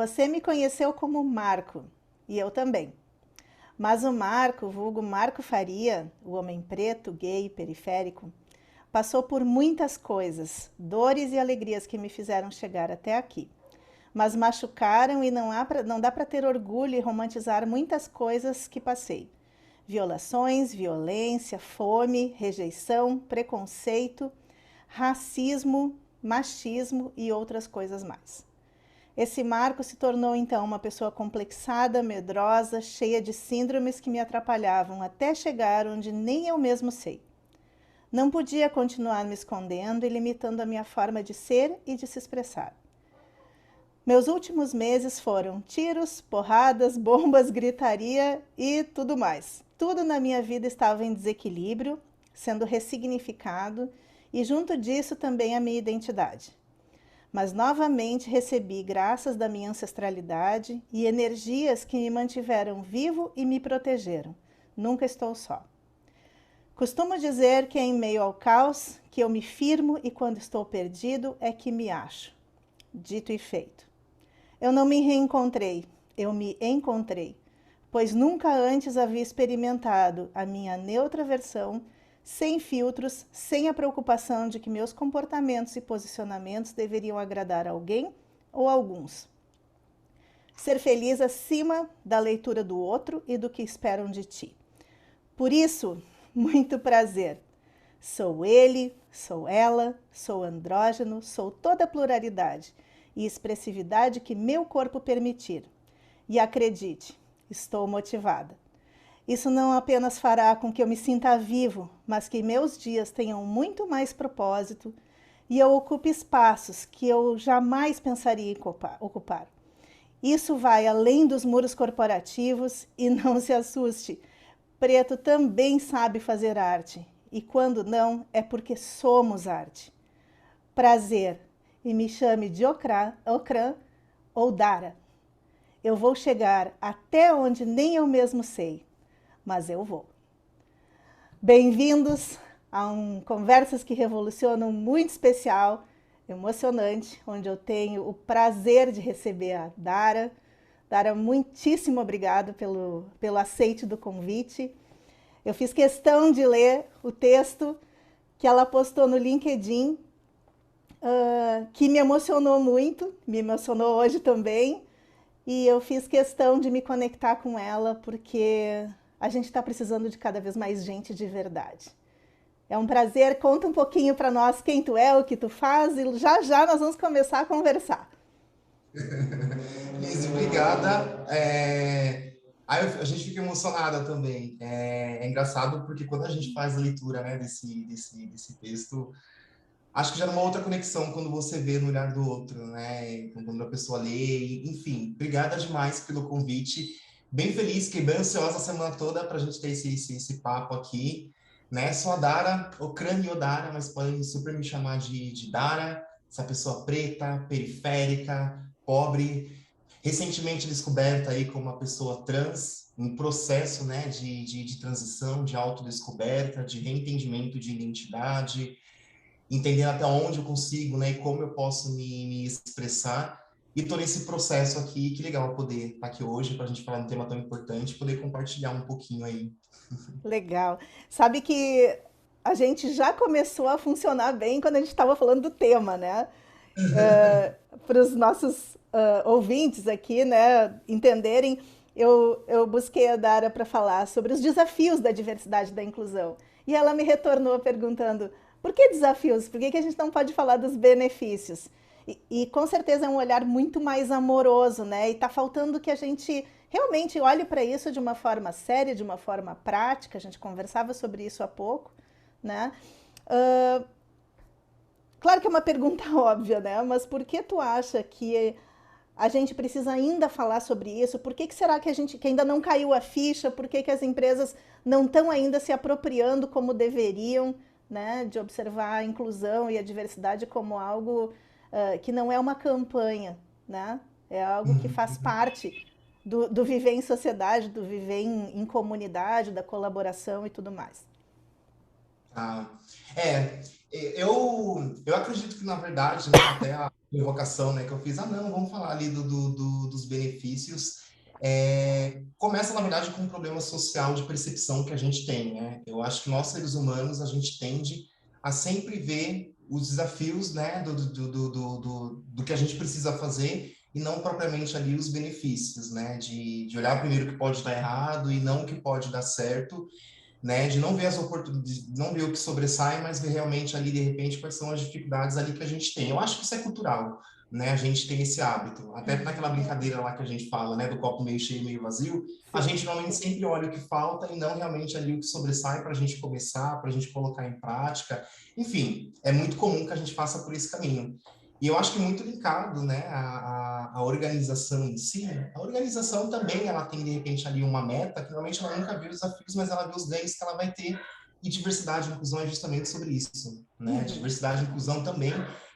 Você me conheceu como Marco, e eu também. Mas o Marco, vulgo Marco Faria, o homem preto, gay, periférico, passou por muitas coisas, dores e alegrias que me fizeram chegar até aqui. Mas machucaram e não dá para ter orgulho e romantizar muitas coisas que passei. Violações, violência, fome, rejeição, preconceito, racismo, machismo e outras coisas mais. Esse Marco se tornou então uma pessoa complexada, medrosa, cheia de síndromes que me atrapalhavam até chegar onde nem eu mesmo sei. Não podia continuar me escondendo e limitando a minha forma de ser e de se expressar. Meus últimos meses foram tiros, porradas, bombas, gritaria e tudo mais. Tudo na minha vida estava em desequilíbrio, sendo ressignificado, e junto disso também a minha identidade. Mas novamente recebi graças da minha ancestralidade e energias que me mantiveram vivo e me protegeram. Nunca estou só. Costumo dizer que é em meio ao caos que eu me firmo e quando estou perdido é que me acho. Dito e feito. Eu não me reencontrei, eu me encontrei, pois nunca antes havia experimentado a minha neutra versão, sem filtros, sem a preocupação de que meus comportamentos e posicionamentos deveriam agradar alguém ou alguns. Ser feliz acima da leitura do outro e do que esperam de ti. Por isso, muito prazer. Sou ele, sou ela, sou andrógeno, sou toda a pluralidade e expressividade que meu corpo permitir. E acredite, estou motivada. Isso não apenas fará com que eu me sinta vivo, mas que meus dias tenham muito mais propósito e eu ocupe espaços que eu jamais pensaria em ocupar. Isso vai além dos muros corporativos e não se assuste. Preto também sabe fazer arte. E quando não, é porque somos arte. Prazer. E me chame de Ocrã ou Dara. Eu vou chegar até onde nem eu mesmo sei, mas eu vou. Bem-vindos a Conversas que Revolucionam muito especial, emocionante, onde eu tenho o prazer de receber a Dara. Dara, muitíssimo obrigado pelo aceite do convite. Eu fiz questão de ler o texto que ela postou no LinkedIn, que me emocionou muito, me emocionou hoje também, e eu fiz questão de me conectar com ela, porque a gente está precisando de cada vez mais gente de verdade. É um prazer, conta um pouquinho para nós quem tu é, o que tu faz, e já já nós vamos começar a conversar. Liz, obrigada. A gente fica emocionada também. É engraçado porque quando a gente faz a leitura, né, desse texto, acho que já numa outra conexão quando você vê no olhar do outro, né? Quando a pessoa lê, enfim. Obrigada demais pelo convite. Bem feliz, que bem ansiosa a semana toda para a gente ter esse papo aqui, né? Sou a Dara, o crânio Dara, mas podem super me chamar de Dara, essa pessoa preta, periférica, pobre, recentemente descoberta aí como uma pessoa trans, um processo, né, de transição, de autodescoberta, de reentendimento de identidade, entendendo até onde eu consigo, né, e como eu posso me expressar. E estou nesse processo aqui, que legal poder estar aqui hoje para a gente falar um tema tão importante, poder compartilhar um pouquinho aí. Legal. Sabe que a gente já começou a funcionar bem quando a gente estava falando do tema, né? Para os nossos ouvintes aqui, né, entenderem, eu busquei a Dara para falar sobre os desafios da diversidade e da inclusão. E ela me retornou perguntando: por que desafios? Por que a gente não pode falar dos benefícios? E com certeza é um olhar muito mais amoroso, né? E está faltando que a gente realmente olhe para isso de uma forma séria, de uma forma prática. A gente conversava sobre isso há pouco, né? Uh, Claro que é uma pergunta óbvia, né? Mas por que tu acha que a gente precisa ainda falar sobre isso? Por que será que a gente que ainda não caiu a ficha? Por que as empresas não estão ainda se apropriando como deveriam, né? De observar a inclusão e a diversidade como algo que não é uma campanha, né? É algo que faz parte do viver em sociedade, do viver em comunidade, da colaboração e tudo mais. Ah, é, eu acredito que, na verdade, né, até a provocação, né, que eu fiz, não, vamos falar ali dos benefícios, começa, na verdade, com um problema social de percepção que a gente tem, né? Eu acho que nós, seres humanos, a gente tende a sempre ver os desafios, né, do que a gente precisa fazer e não propriamente ali os benefícios, né? De olhar primeiro o que pode dar errado e não o que pode dar certo, né, de não ver as oportunidades, não ver o que sobressai, mas ver realmente ali, de repente, quais são as dificuldades ali que a gente tem. Eu acho que isso é cultural, né, a gente tem esse hábito. Até naquela brincadeira lá que a gente fala, né, do copo meio cheio, meio vazio, a Sim. gente normalmente sempre olha o que falta e não realmente ali o que sobressai para a gente começar, para a gente colocar em prática. Enfim, é muito comum que a gente faça por esse caminho. E eu acho que muito linkado, né, a organização em si, a organização também, ela tem, de repente, ali uma meta, que normalmente ela nunca vê os desafios, mas ela vê os ganhos que ela vai ter, e diversidade e inclusão é justamente sobre isso, né, Uhum. diversidade e inclusão também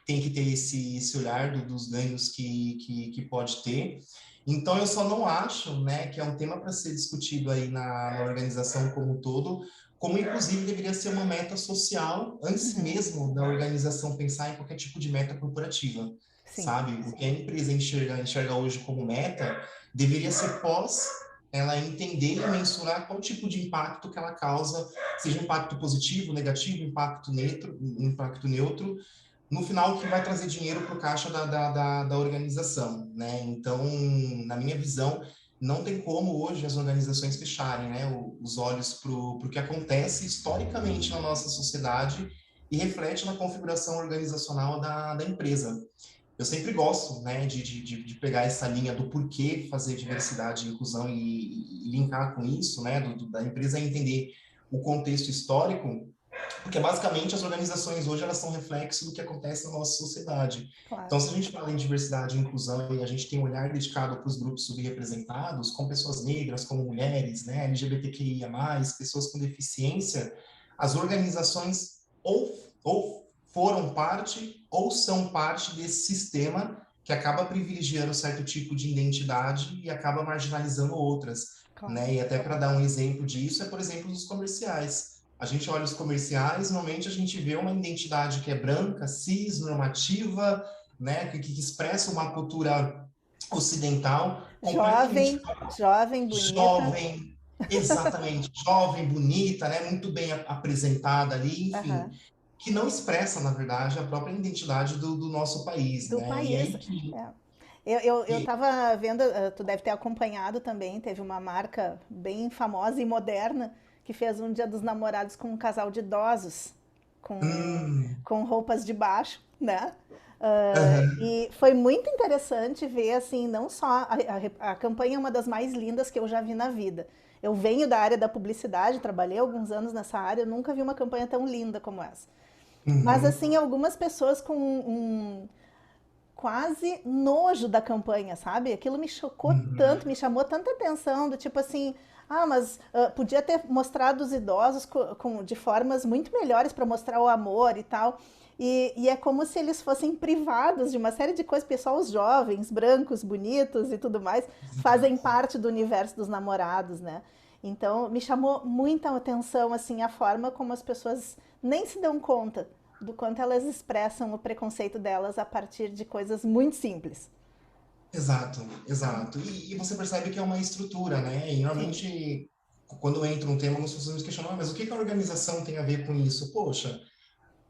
tem que ter esse olhar dos ganhos que pode ter. Então, eu só não acho, né, que é um tema para ser discutido aí na organização como um todo, como inclusive deveria ser uma meta social antes Uhum. mesmo da organização pensar em qualquer tipo de meta corporativa, Sim. sabe? O que a empresa enxerga hoje como meta deveria ser pós ela entender e mensurar qual tipo de impacto que ela causa, seja impacto positivo, negativo, impacto neutro, no final que vai trazer dinheiro para o caixa da organização, né? Então, na minha visão, não tem como hoje as organizações fecharem, né, os olhos para o que acontece historicamente na nossa sociedade e reflete na configuração organizacional da empresa. Eu sempre gosto, né, de pegar essa linha do porquê fazer diversidade e inclusão e linkar com isso, né, da empresa entender o contexto histórico, porque basicamente as organizações hoje elas são reflexo do que acontece na nossa sociedade. Claro. Então, se a gente fala em diversidade e inclusão e a gente tem um olhar dedicado para os grupos subrepresentados, como pessoas negras, como mulheres, né, LGBTQIA+, pessoas com deficiência, as organizações ou foram parte ou são parte desse sistema que acaba privilegiando certo tipo de identidade e acaba marginalizando outras, Claro. né? E até para dar um exemplo disso é, por exemplo, os comerciais. A gente olha os comerciais, normalmente a gente vê uma identidade que é branca, cis, normativa, né, que expressa uma cultura ocidental completamente Jovem, jovem, bonita. jovem, exatamente, jovem, bonita, né, muito bem apresentada ali, enfim, Aham. que não expressa, na verdade, a própria identidade do nosso país, Do né? E país. aí que É. Eu e, tava vendo, tu deve ter acompanhado também, teve uma marca bem famosa e moderna que fez um Dia dos Namorados com um casal de idosos, com, hum, com roupas de baixo, né? aham, E foi muito interessante ver, assim, não só a campanha é uma das mais lindas que eu já vi na vida. Eu venho da área da publicidade, trabalhei alguns anos nessa área, eu nunca vi uma campanha tão linda como essa. Mas, uhum, assim, algumas pessoas com quase nojo da campanha, sabe? Aquilo me chocou tanto, uhum, me chamou tanta atenção, do tipo assim, mas podia ter mostrado os idosos de formas muito melhores para mostrar o amor e tal. E é como se eles fossem privados de uma série de coisas. Pessoal, os jovens, brancos, bonitos e tudo mais, fazem parte do universo dos namorados, né? Então, me chamou muita atenção, assim, a forma como as pessoas nem se dão conta do quanto elas expressam o preconceito delas a partir de coisas muito simples. exato, exato. E você percebe que é uma estrutura, né? E Sim. normalmente, quando entra um tema, nós pessoas nos questionam, mas o que que a organização tem a ver com isso? Poxa,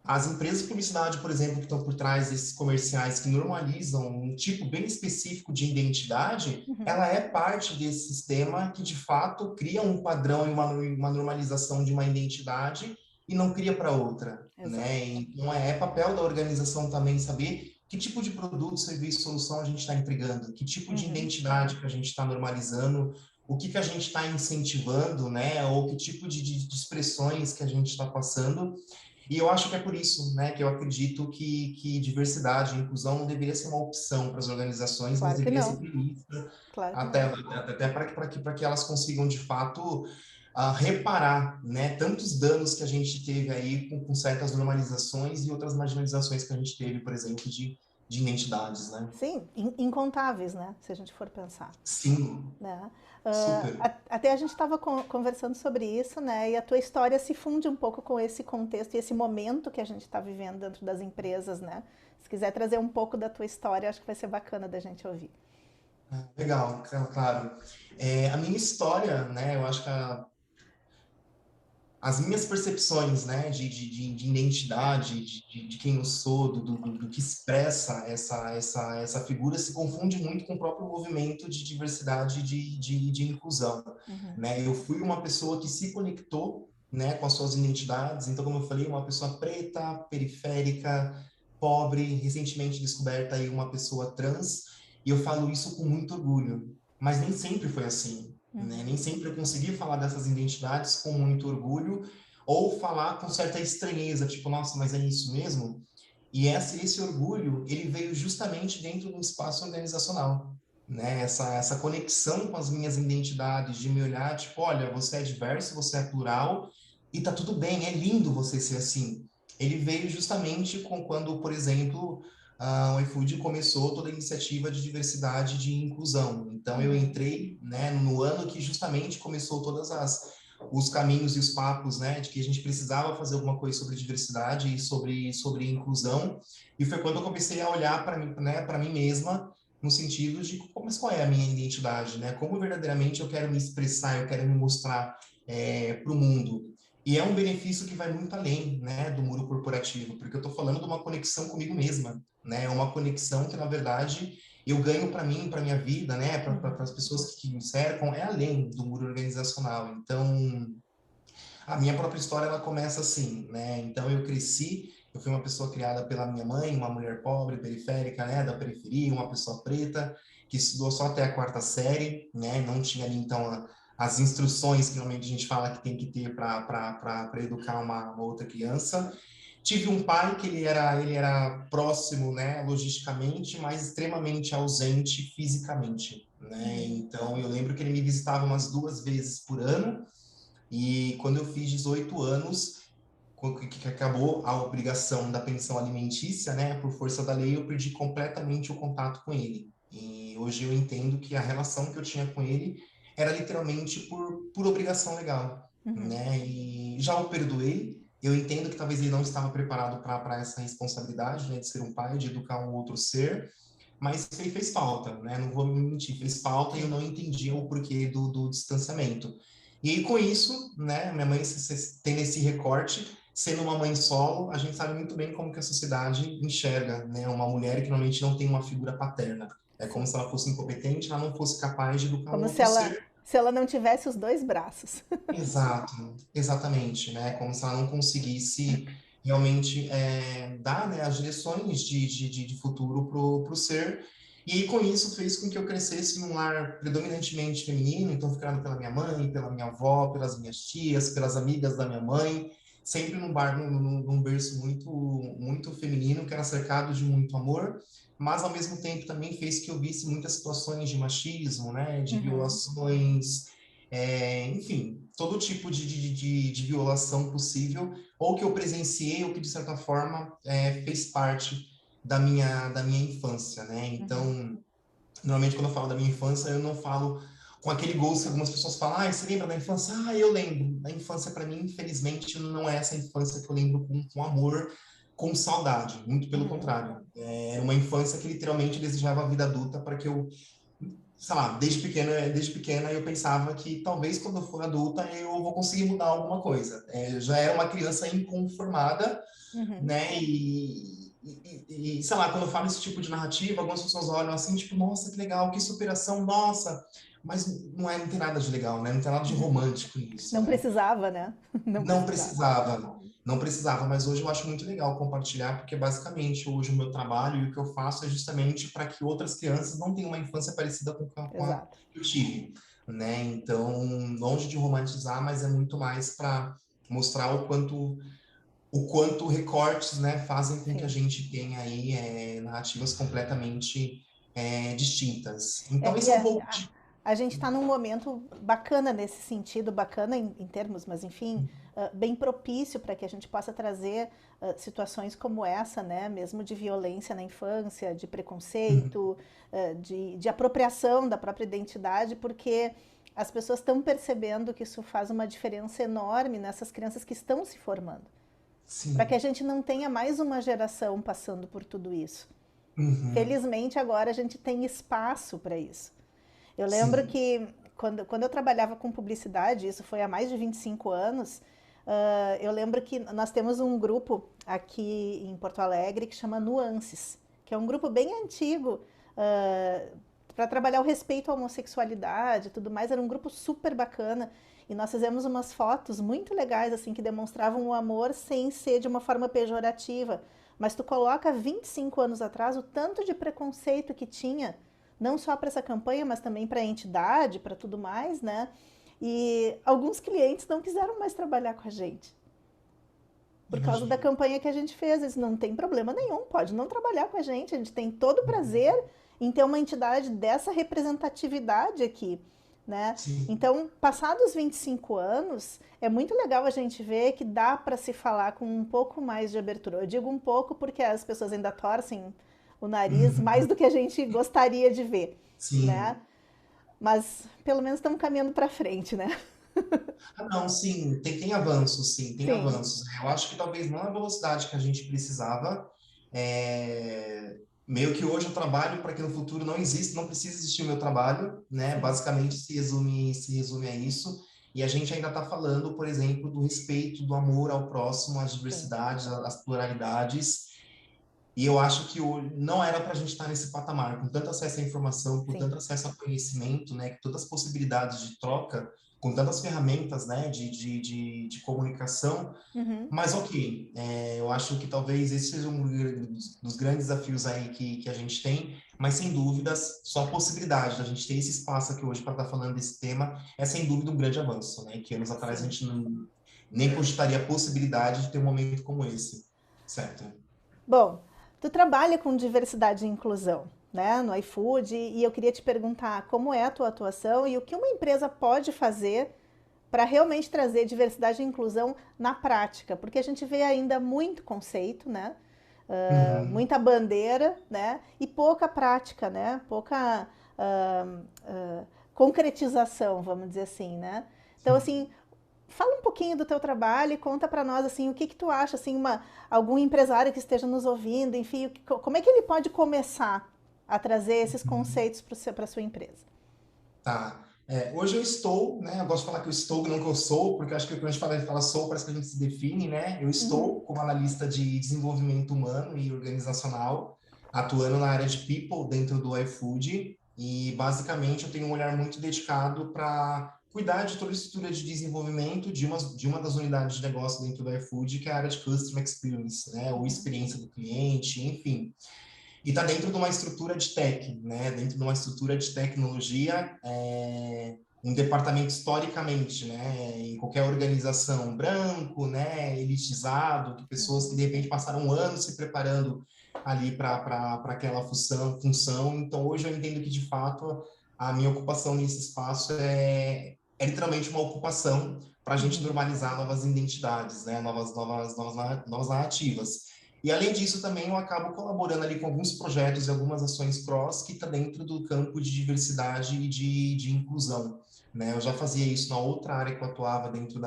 as empresas de publicidade, por exemplo, que estão por trás desses comerciais que normalizam um tipo bem específico de identidade, Uhum. ela é parte desse sistema que, de fato, cria um padrão e uma normalização de uma identidade e não cria para outra, Exato. né? Então, é papel da organização também saber que tipo de produto, serviço, solução a gente está entregando, que tipo de Uhum. identidade que a gente está normalizando, o que que a gente está incentivando, né? Ou que tipo de expressões que a gente está passando, e eu acho que é por isso, né, que eu acredito que diversidade e inclusão não deveria ser uma opção para as organizações, mas Claro que deveria ser não. premissa Claro que até, não. até para que elas consigam, de fato, reparar, né, tantos danos que a gente teve aí com certas normalizações e outras marginalizações que a gente teve, por exemplo, de de identidades, né? Sim, incontáveis, né? Se a gente for pensar. Sim, Né? super. Até a gente estava conversando sobre isso, né? E a tua história se funde um pouco com esse contexto e esse momento que a gente está vivendo dentro das empresas, né? Se quiser trazer um pouco da tua história, acho que vai ser bacana da gente ouvir. Legal, claro. A minha história, né? Eu acho que as minhas percepções, né, de identidade, de quem eu sou, do que expressa essa figura, se confunde muito com o próprio movimento de diversidade e de inclusão, Uhum. né? Eu fui uma pessoa que se conectou, né, com as suas identidades, então, como eu falei, uma pessoa preta, periférica, pobre, recentemente descoberta aí uma pessoa trans, e eu falo isso com muito orgulho, mas nem sempre foi assim, né? Uhum. Nem sempre eu consegui falar dessas identidades com muito orgulho ou falar com certa estranheza, tipo, nossa, mas é isso mesmo? E esse orgulho, ele veio justamente dentro do espaço organizacional, né? Essa conexão com as minhas identidades, de me olhar, tipo, olha, você é diverso, você é plural, e tá tudo bem, é lindo você ser assim. Ele veio justamente com quando, por exemplo, o iFood começou toda a iniciativa de diversidade e de inclusão. Então, eu Uhum. entrei, né, no ano que justamente começou os caminhos e os papos, né, de que a gente precisava fazer alguma coisa sobre diversidade e sobre inclusão. E foi quando eu comecei a olhar para mim, né, para mim mesma, no sentido de mas qual é a minha identidade, né? Como verdadeiramente eu quero me expressar, eu quero me mostrar para o mundo. E é um benefício que vai muito além, né, do muro corporativo, porque eu estou falando de uma conexão comigo mesma, né? É uma conexão que, na verdade, eu ganho para mim, para minha vida, né? Para Uhum. as pessoas que me cercam, é além do muro organizacional. Então, a minha própria história, ela começa assim, né? Então, eu fui uma pessoa criada pela minha mãe, uma mulher pobre, periférica, né? Da periferia, uma pessoa preta, que estudou só até a quarta série, né? Não tinha ali, então, as instruções que normalmente a gente fala que tem que ter para educar uma outra criança. Tive um pai que ele era próximo, né, logisticamente, mas extremamente ausente fisicamente, né? Uhum. Então, eu lembro que ele me visitava umas 2 vezes por ano, e quando eu fiz 18 anos, que acabou a obrigação da pensão alimentícia, né, por força da lei, eu perdi completamente o contato com ele. E hoje eu entendo que a relação que eu tinha com ele era literalmente por obrigação legal, Uhum. né? E já o perdoei. Eu entendo que talvez ele não estava preparado para essa responsabilidade, né, de ser um pai, de educar um outro ser, mas fez falta, né? Não vou me mentir, fez falta e eu Sim. não entendia o porquê do distanciamento. E aí, com isso, né, minha mãe tem esse recorte, sendo uma mãe solo, a gente sabe muito bem como que a sociedade enxerga, né, uma mulher que normalmente não tem uma figura paterna. É como Sim. se ela fosse incompetente, ela não fosse capaz de educar um Como outro ser. se ela não tivesse os dois braços. Exato, exatamente, né? Como se ela não conseguisse realmente dar, né, as direções de futuro pro ser. E aí, com isso, fez com que eu crescesse num lar predominantemente feminino, então fui criado pela minha mãe, pela minha avó, pelas minhas tias, pelas amigas da minha mãe, sempre num berço muito feminino, que era cercado de muito amor, mas ao mesmo tempo também fez que eu visse muitas situações de machismo, né, de Uhum. violações, enfim, todo tipo de violação possível, ou que eu presenciei, ou que de certa forma fez parte da minha infância, né? Uhum. Então, normalmente quando eu falo da minha infância, eu não falo com aquele gosto que algumas pessoas falam, ah, você lembra da infância? Ah, eu lembro. A infância, para mim, infelizmente, não é essa infância que eu lembro com amor, com saudade, muito pelo Uhum. contrário. É uma infância que literalmente desejava a vida adulta para que eu, sei lá, desde pequena eu pensava que talvez quando eu for adulta eu vou conseguir mudar alguma coisa. Já era uma criança inconformada, Uhum. né? Sei lá, quando eu falo esse tipo de narrativa, algumas pessoas olham assim, tipo, nossa, que legal, que superação, nossa. Mas não tem nada de legal, né? Não tem nada de Uhum. romântico nisso, Não né? precisava, né? Não Não precisava. precisava, não precisava, mas hoje eu acho muito legal compartilhar, porque basicamente hoje o meu trabalho e o que eu faço é justamente para que outras crianças não tenham uma infância parecida com a Exato. que eu tive, né? Então, longe de romantizar, mas é muito mais para mostrar o quanto recortes, né, fazem com que a Sim. gente tenha aí narrativas completamente distintas. Então, É, esse e é um pouco a gente está num momento bacana nesse sentido, bacana em termos, mas enfim, bem propício para que a gente possa trazer situações como essa, né, mesmo de violência na infância, de Uhum. preconceito, de apropriação da própria identidade, porque as pessoas estão percebendo que isso faz uma diferença enorme nessas crianças que estão se formando, para que a Sim. gente não tenha mais uma geração passando por tudo isso. Uhum. Felizmente agora a gente tem espaço para isso. Eu lembro Sim. que quando eu trabalhava com publicidade, isso foi há mais de 25 anos, eu lembro que nós temos um grupo aqui em Porto Alegre que chama Nuances, que é um grupo bem antigo para trabalhar o respeito à homossexualidade e tudo mais. Era um grupo super bacana. E nós fizemos umas fotos muito legais, assim, que demonstravam o amor sem ser de uma forma pejorativa. Mas tu coloca 25 anos atrás o tanto de preconceito que tinha, não só para essa campanha, mas também para a entidade, para tudo mais, né? E alguns clientes não quiseram mais trabalhar com a gente por causa da Imagino. campanha que a gente fez. Eles não tem problema nenhum, pode não trabalhar com a gente tem todo o prazer Uhum. em ter uma entidade dessa representatividade aqui, né? Sim. Então, passados 25 anos, é muito legal a gente ver que dá para se falar com um pouco mais de abertura. Eu digo um pouco porque as pessoas ainda torcem o nariz mais do que a gente gostaria de ver, né? Sim. Mas pelo menos estamos caminhando para frente, né? Ah, não, sim, tem avanços, sim, tem Sim, avanços. Eu acho que talvez não a velocidade que a gente precisava. Meio que hoje eu trabalho para que no futuro não exista, não precise existir o meu trabalho, né? sim, Basicamente se resume a isso. E a gente ainda está falando, por exemplo, do respeito, do amor ao próximo, às sim, diversidades, às pluralidades. E eu acho que não era para a gente estar nesse patamar, com tanto acesso à informação, com sim. tanto acesso a conhecimento, né, com todas as possibilidades de troca, com tantas ferramentas, né, de comunicação. Uhum. Mas, ok, eu acho que talvez esse seja um dos grandes desafios aí que a gente tem, mas sem dúvidas, só a possibilidade da gente ter esse espaço aqui hoje para estar falando desse tema é sem dúvida um grande avanço, né, que anos atrás a Sim. gente nem cogitaria a possibilidade de ter um momento como esse, certo? Bom, tu trabalha com diversidade e inclusão, né, no iFood, e eu queria te perguntar como é a tua atuação e o que uma empresa pode fazer para realmente trazer diversidade e inclusão na prática, porque a gente vê ainda muito conceito, né, Uhum. muita bandeira, né, e pouca prática, né, pouca concretização, vamos dizer assim, né. Então, assim, fala um pouquinho do teu trabalho e conta para nós assim o que que tu acha assim algum empresário que esteja nos ouvindo, enfim, como é que ele pode começar a trazer esses conceitos para sua empresa? Tá. Hoje eu estou, né? Eu gosto de falar que eu estou, não que eu sou, porque eu acho que quando a gente fala sou, parece que a gente se define, né? Eu Uhum, estou como analista de desenvolvimento humano e organizacional, atuando na área de people dentro do iFood, e basicamente eu tenho um olhar muito dedicado para cuidar de toda a estrutura de desenvolvimento de uma das unidades de negócio dentro do iFood, que é a área de Customer Experience, né? Ou uhum, experiência do cliente, enfim. E está dentro de uma estrutura de tech, né? Dentro de uma estrutura de tecnologia, um departamento historicamente, né? Em qualquer organização branco, né? Elitizado, de pessoas que uhum, de repente passaram anos se preparando ali para aquela função. Então hoje eu entendo que de fato a minha ocupação nesse espaço é literalmente uma ocupação para a gente uhum, normalizar novas identidades, né? Novas narrativas. E além disso, também eu acabo colaborando ali com alguns projetos e algumas ações cross que está dentro do campo de diversidade e de inclusão. Né? Eu já fazia isso na outra área que eu atuava dentro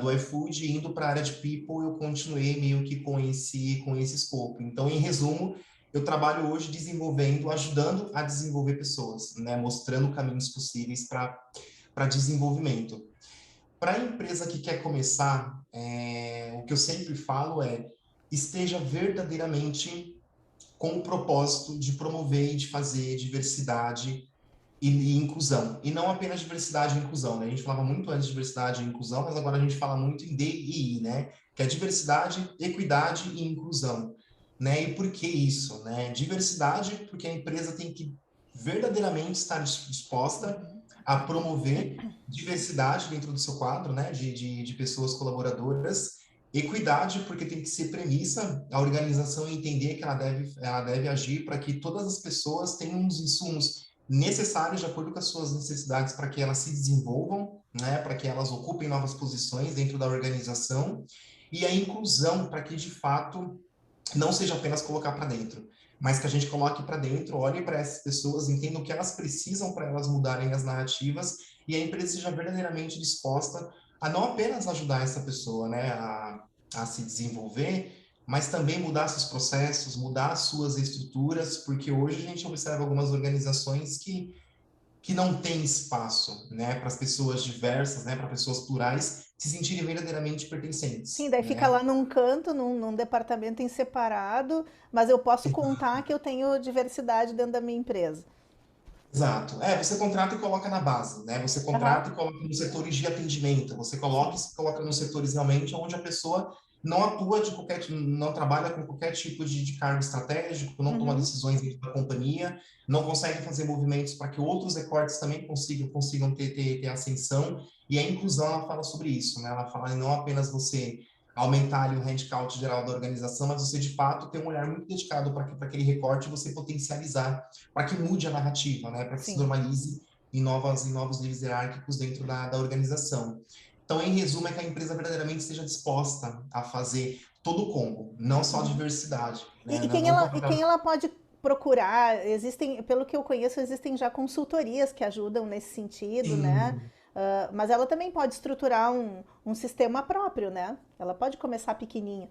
do iFood, indo para a área de People, eu continuei meio que com esse escopo. Então, em resumo, eu trabalho hoje desenvolvendo, ajudando a desenvolver pessoas, né? Mostrando caminhos possíveis para desenvolvimento. Para a empresa que quer começar, o que eu sempre falo é esteja verdadeiramente com o propósito de promover e de fazer diversidade e inclusão. E não apenas diversidade e inclusão, né? A gente falava muito antes de diversidade e inclusão, mas agora a gente fala muito em DEI, né? Que é diversidade, equidade e inclusão. Né? E por que isso? Né? Diversidade, porque a empresa tem que verdadeiramente estar disposta uhum, a promover diversidade dentro do seu quadro, né? De pessoas colaboradoras. Equidade, porque tem que ser premissa a organização entender que ela deve agir para que todas as pessoas tenham os insumos necessários de acordo com as suas necessidades para que elas se desenvolvam, né, para que elas ocupem novas posições dentro da organização, e a inclusão para que, de fato, não seja apenas colocar para dentro, mas que a gente coloque para dentro, olhe para essas pessoas, entenda o que elas precisam para elas mudarem as narrativas e a empresa seja verdadeiramente disposta a não apenas ajudar essa pessoa, né, a se desenvolver, mas também mudar seus processos, mudar suas estruturas, porque hoje a gente observa algumas organizações que não têm espaço, né, para as pessoas diversas, né, para pessoas plurais se sentirem verdadeiramente Sim, pertencentes, daí fica né? lá num canto, num departamento em separado, mas eu posso contar que eu tenho diversidade dentro da minha empresa. Exato. É, você contrata e coloca na base, né? Você Aham, contrata e coloca nos setores de atendimento. Você coloca sim. e se coloca nos setores realmente onde a pessoa não atua de qualquer, não trabalha com qualquer tipo de cargo estratégico, não toma Uhum, decisões dentro da companhia, não consegue fazer movimentos para que outros recortes também consigam ter ascensão. E a inclusão, ela fala sobre isso, né? Ela fala em não apenas você aumentar ali o headcount geral da organização, mas você de fato ter um olhar muito dedicado para aquele recorte e você potencializar para que mude a narrativa, né? Para que se sim. normalize em novos níveis hierárquicos dentro da organização. Então, em resumo, é que a empresa verdadeiramente esteja disposta a fazer todo o combo, não só a Uhum. diversidade, né? E Não e quem contratar. ela pode procurar? Existem, pelo que eu conheço, existem já consultorias que ajudam nesse sentido, né? Sim, Mas ela também pode estruturar um sistema próprio, né? Ela pode começar pequenininha.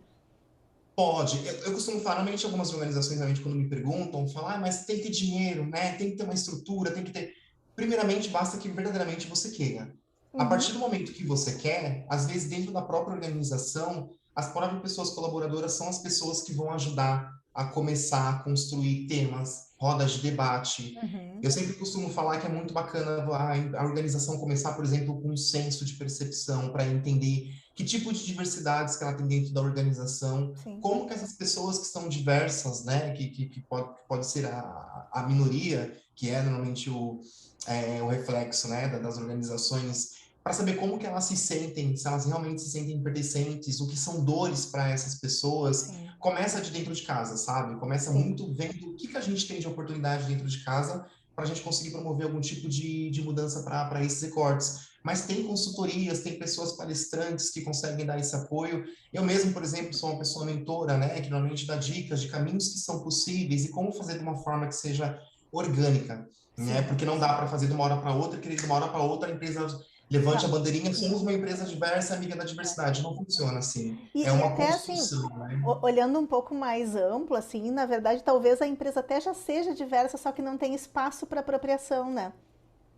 pode. Eu costumo falar, normalmente algumas organizações, realmente, quando me perguntam, falam, ah, mas tem que ter dinheiro, né? Tem que ter uma estrutura, tem que ter. Primeiramente, basta que verdadeiramente você queira. A Uhum, partir do momento que você quer, às vezes, dentro da própria organização, as próprias pessoas colaboradoras são as pessoas que vão ajudar a começar a construir temas, rodas de debate. uhum, Eu sempre costumo falar que é muito bacana a organização começar, por exemplo, com um senso de percepção para entender que tipo de diversidades que ela tem dentro da organização, sim. como que essas pessoas que são diversas, né, que pode ser a minoria, que é normalmente o reflexo, né, das organizações, para saber como que elas se sentem, se elas realmente se sentem pertencentes, o que são dores para essas pessoas, Sim, começa de dentro de casa, sabe? Começa sim. muito vendo o que a gente tem de oportunidade dentro de casa para a gente conseguir promover algum tipo de mudança para esses recortes. Mas tem consultorias, tem pessoas palestrantes que conseguem dar esse apoio. Eu mesmo, por exemplo, sou uma pessoa mentora, né, que normalmente dá dicas de caminhos que são possíveis e como fazer de uma forma que seja orgânica, né? Sim. Porque não dá para fazer de uma hora para outra, querer de uma hora para outra a empresa levante Não. a bandeirinha, somos uma empresa diversa, amiga da É. diversidade. Não funciona assim. É E uma até assim, construção, né? olhando um pouco mais amplo, assim, na verdade, talvez a empresa até já seja diversa, só que não tem espaço para apropriação, né?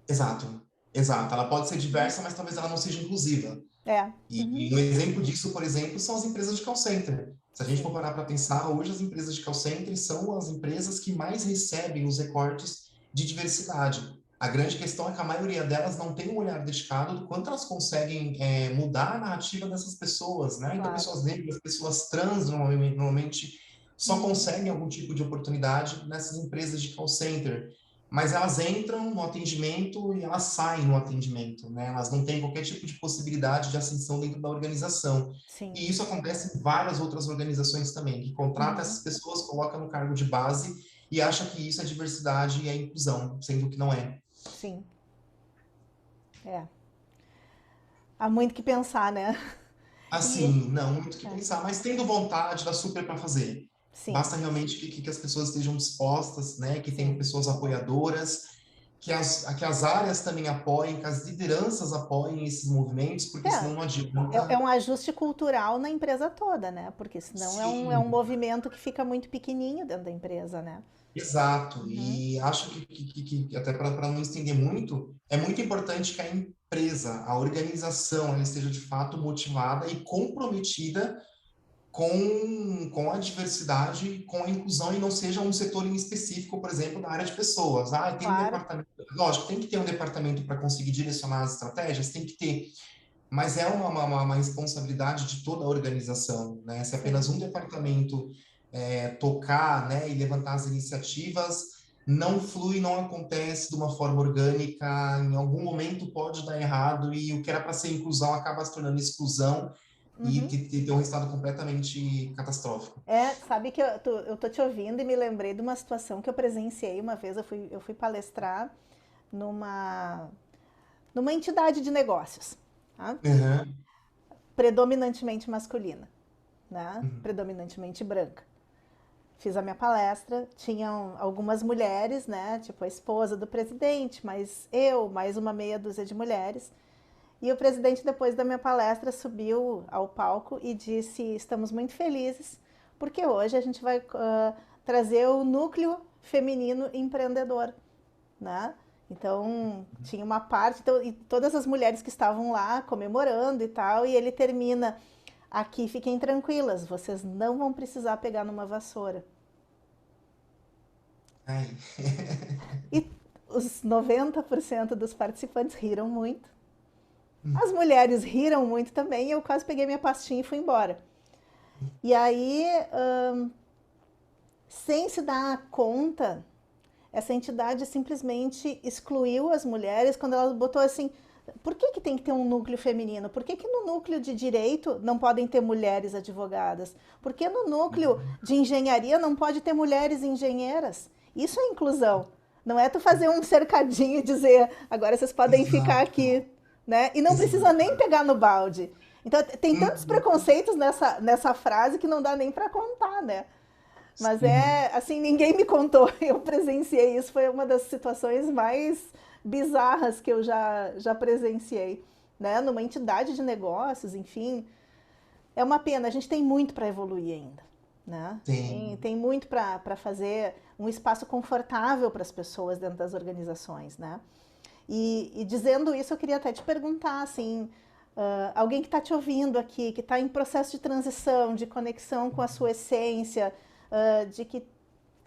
Exato, exato. Ela pode ser Uhum. diversa, mas talvez ela não seja inclusiva. É. E Uhum. um exemplo disso, por exemplo, são as empresas de call center. Se a gente for Sim. parar para pensar, hoje as empresas de call center são as empresas que mais recebem os recortes de diversidade. A grande questão é que a maioria delas não tem um olhar dedicado do quanto elas conseguem mudar a narrativa dessas pessoas, né? Então, Claro. pessoas negras, pessoas trans, normalmente só Uhum. conseguem algum tipo de oportunidade nessas empresas de call center, mas elas entram no atendimento e elas saem no atendimento, né? Elas não têm qualquer tipo de possibilidade de ascensão dentro da organização. Sim. E isso acontece em várias outras organizações também, que contrata Uhum. essas pessoas, coloca no cargo de base e acha que isso é diversidade e é inclusão, sendo que não é. Sim. É. Há muito que pensar, né? E Assim, não muito o que é. pensar, mas tendo vontade, dá super para fazer. Sim, Basta realmente que as pessoas estejam dispostas, né? Que tenham sim. pessoas apoiadoras, que as áreas também apoiem, que as lideranças apoiem esses movimentos, porque senão não É adianta. um ajuste cultural na empresa toda, né? Porque senão é um Sim, movimento que fica muito pequenininho dentro da empresa, né? exato. Uhum. E acho que até para não estender muito, é muito importante que a empresa, a organização, ela esteja de fato motivada e comprometida com a diversidade, com a inclusão e não seja um setor em específico, por exemplo, da área de pessoas. Ah, tem um Claro. departamento. Lógico, tem que ter um departamento para conseguir direcionar as estratégias, tem que ter, mas é uma responsabilidade de toda a organização, né? Se apenas Sim. um departamento tocar, né, e levantar as iniciativas, não flui, não acontece de uma forma orgânica, em algum momento pode dar errado e o que era para ser inclusão acaba se tornando exclusão e Uhum. ter um resultado completamente catastrófico. É, sabe que eu tô te ouvindo e me lembrei de uma situação que eu presenciei uma vez. Eu fui palestrar numa, numa entidade de negócios, tá? Aham. Predominantemente masculina, né? Uhum. Predominantemente branca. Fiz a minha palestra, tinham algumas mulheres, né? Tipo a esposa do presidente, mas eu, mais uma meia dúzia de mulheres. E o presidente, depois da minha palestra, subiu ao palco e disse: estamos muito felizes, porque hoje a gente vai trazer o núcleo feminino empreendedor, né? Então, tinha uma parte, então, e todas as mulheres que estavam lá comemorando e tal, e ele termina: aqui fiquem tranquilas, vocês não vão precisar pegar numa vassoura. Ai. E os 90% dos participantes riram muito. Hum. As mulheres riram muito também, e eu quase peguei minha pastinha e fui embora. E aí, sem se dar conta, essa entidade simplesmente excluiu as mulheres quando ela botou assim: por que, que tem que ter um núcleo feminino? Por que, que no núcleo de direito não podem ter mulheres advogadas? Por que no núcleo de engenharia não pode ter mulheres engenheiras? Isso é inclusão. Não é tu fazer um cercadinho e dizer: agora vocês podem ficar Exato. aqui, né? E não precisa nem Exato. pegar no balde. Então, tem tantos Uhum. preconceitos nessa frase que não dá nem para contar, né? Mas Uhum. é assim, ninguém me contou, eu presenciei isso, foi uma das situações mais bizarras que eu já presenciei, né? Numa entidade de negócios, enfim. É uma pena, a gente tem muito para evoluir ainda, né? Tem. Tem muito para fazer um espaço confortável para as pessoas dentro das organizações, né? E dizendo isso, eu queria até te perguntar, assim, alguém que está te ouvindo aqui, que está em processo de transição, de conexão com a sua essência, de que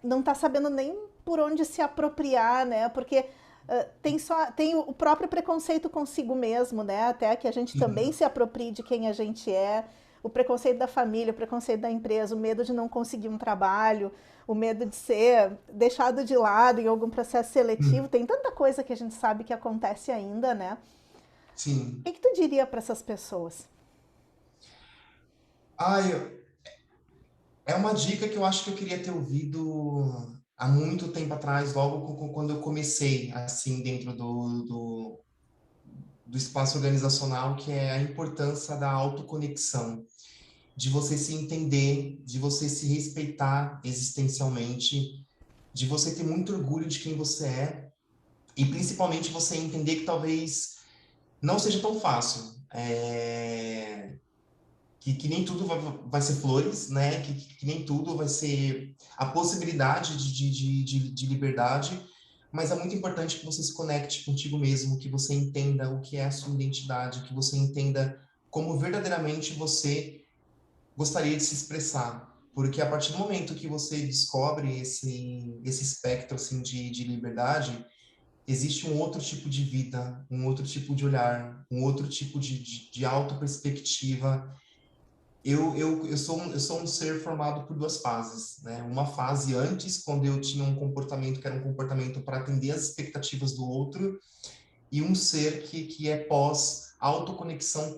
não está sabendo nem por onde se apropriar, né? Porque tem o próprio preconceito consigo mesmo, né? Até que a gente também Uhum. se aproprie de quem a gente é. O preconceito da família, o preconceito da empresa, o medo de não conseguir um trabalho, o medo de ser deixado de lado em algum processo seletivo. Uhum. Tem tanta coisa que a gente sabe que acontece ainda, né? O Sim. que, que tu diria para essas pessoas? Ai, é uma dica que eu acho que eu queria ter ouvido há muito tempo atrás, logo quando eu comecei, assim, dentro do espaço organizacional, que é a importância da autoconexão, de você se entender, de você se respeitar existencialmente, de você ter muito orgulho de quem você é, e principalmente você entender que talvez não seja tão fácil. Que nem tudo vai ser flores, né? Que nem tudo vai ser a possibilidade de liberdade, mas é muito importante que você se conecte contigo mesmo, que você entenda o que é a sua identidade, que você entenda como verdadeiramente você gostaria de se expressar. Porque a partir do momento que você descobre esse espectro assim, de liberdade, existe um outro tipo de vida, um outro tipo de olhar, um outro tipo de auto-perspectiva. Eu sou um ser formado por duas fases, né? Uma fase antes, quando eu tinha um comportamento que era um comportamento para atender as expectativas do outro, e um ser que é pós autoconexão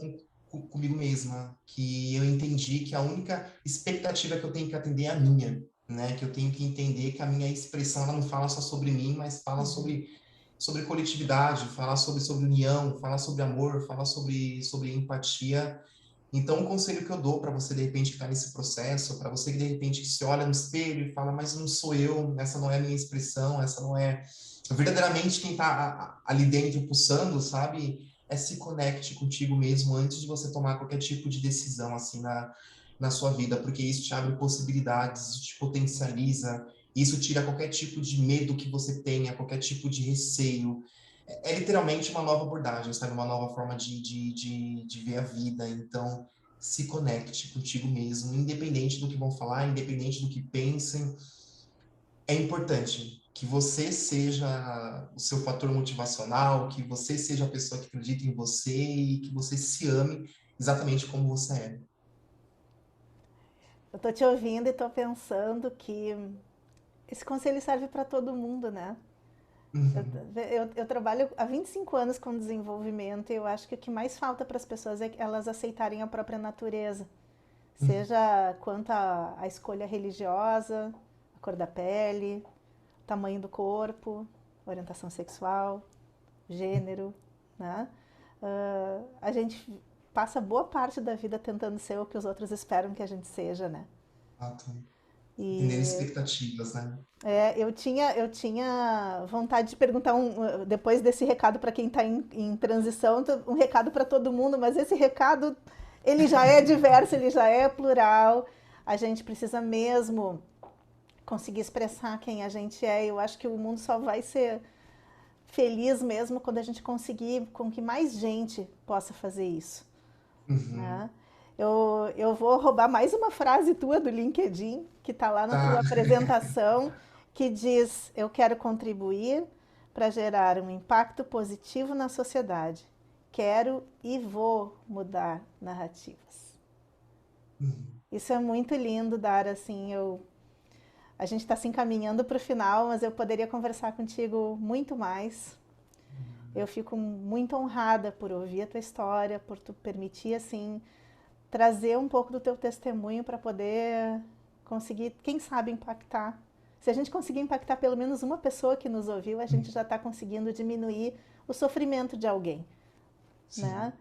comigo mesma, que eu entendi que a única expectativa que eu tenho que atender é a minha, né? Que eu tenho que entender que a minha expressão ela não fala só sobre mim, mas fala Uhum. sobre coletividade, fala sobre união, fala sobre amor, fala sobre empatia. Então, um conselho que eu dou para você, de repente, que está nesse processo, para você que, de repente, se olha no espelho e fala, mas não sou eu, essa não é a minha expressão, essa não é verdadeiramente quem está ali dentro pulsando, sabe? É se conecte contigo mesmo antes de você tomar qualquer tipo de decisão, assim, na sua vida, porque isso te abre possibilidades, isso te potencializa, isso tira qualquer tipo de medo que você tenha, qualquer tipo de receio, é literalmente uma nova abordagem, sabe? Uma nova forma de ver a vida. Então, se conecte contigo mesmo, independente do que vão falar, independente do que pensem. É importante que você seja o seu fator motivacional, que você seja a pessoa que acredita em você e que você se ame exatamente como você é. Eu tô te ouvindo e tô pensando que esse conselho serve para todo mundo, né? Uhum, Eu trabalho há 25 anos com desenvolvimento e eu acho que o que mais falta para as pessoas é que elas aceitarem a própria natureza. uhum, Seja quanto à escolha religiosa, a cor da pele, tamanho do corpo, orientação sexual, gênero, né? A gente passa boa parte da vida tentando ser o que os outros esperam que a gente seja, né? Exato. Entendendo E expectativas, né? eu tinha vontade de perguntar depois desse recado para quem está em transição, um recado para todo mundo, mas esse recado ele já é diverso, ele já é plural. A gente precisa mesmo conseguir expressar quem a gente é. Eu acho que o mundo só vai ser feliz mesmo quando a gente conseguir com que mais gente possa fazer isso, Uhum. né? Eu vou roubar mais uma frase tua do LinkedIn, que está lá na Tá. tua apresentação, que diz: Eu quero contribuir para gerar um impacto positivo na sociedade. Quero e vou mudar narrativas. Uhum. Isso é muito lindo, Dara. Assim, a gente está se encaminhando para o final, mas eu poderia conversar contigo muito mais. Eu fico muito honrada por ouvir a tua história, por tu permitir assim trazer um pouco do teu testemunho para poder conseguir, quem sabe, impactar. Se a gente conseguir impactar pelo menos uma pessoa que nos ouviu, a gente já está conseguindo diminuir o sofrimento de alguém, né? Sim.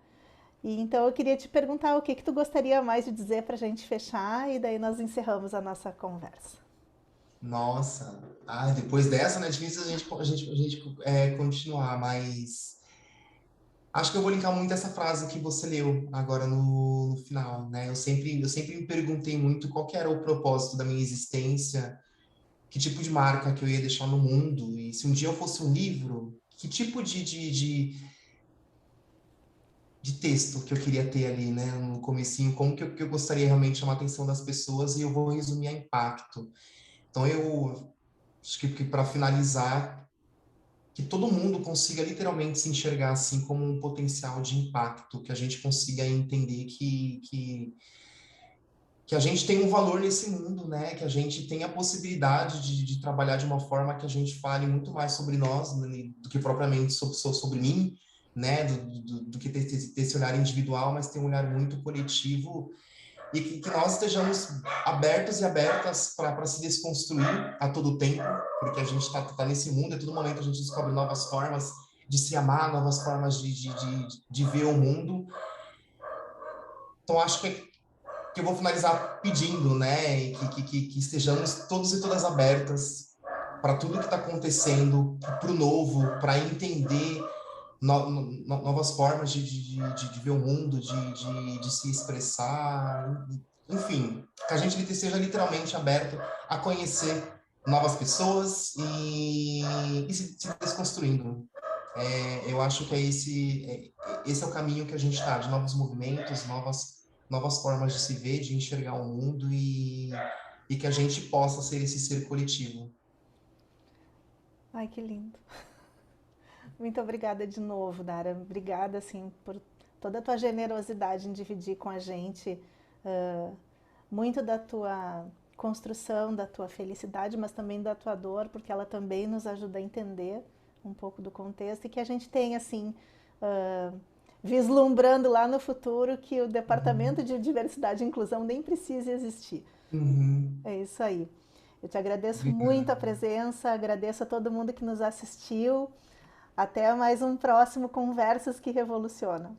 E então eu queria te perguntar o que que tu gostaria mais de dizer para a gente fechar e daí nós encerramos a nossa conversa. Nossa. Ah, depois dessa, né? É difícil continuar, mas acho que eu vou linkar muito essa frase que você leu agora no final, né? Eu sempre me perguntei muito qual que era o propósito da minha existência, que tipo de marca que eu ia deixar no mundo, e se um dia eu fosse um livro, que tipo de texto que eu queria ter ali, né, no comecinho, como que eu gostaria realmente de chamar a atenção das pessoas, e eu vou resumir a impacto. Então, eu acho que para finalizar, que todo mundo consiga literalmente se enxergar assim como um potencial de impacto, que a gente consiga entender que a gente tem um valor nesse mundo, né? Que a gente tem a possibilidade de trabalhar de uma forma que a gente fale muito mais sobre nós, né, do que propriamente sobre mim, né? Do que ter esse olhar individual, mas ter um olhar muito coletivo, e que nós estejamos abertos e abertas para se desconstruir a todo tempo, porque a gente tá nesse mundo, a todo momento a gente descobre novas formas de se amar, novas formas de ver o mundo. Então, acho que eu vou finalizar pedindo, né, que estejamos todos e todas abertas para tudo que está acontecendo, para o novo, para entender novas formas de ver o mundo, de se expressar, enfim, que a gente esteja literalmente aberto a conhecer novas pessoas e se desconstruindo. Eu acho que esse é o caminho que a gente está, de novos movimentos, novas formas de se ver, de enxergar o mundo, e que a gente possa ser esse ser coletivo. Ai, que lindo. Muito obrigada de novo, Dara. Obrigada, assim, por toda a tua generosidade em dividir com a gente uh, muito da tua construção, da tua felicidade, mas também da tua dor, porque ela também nos ajuda a entender um pouco do contexto e que a gente tem, assim, uh, vislumbrando lá no futuro que o Departamento Uhum. de Diversidade e Inclusão nem precisa existir. Uhum. É isso aí. Eu te agradeço muito a Obrigado. presença, agradeço a todo mundo que nos assistiu. Até mais um próximo Conversas que Revolucionam.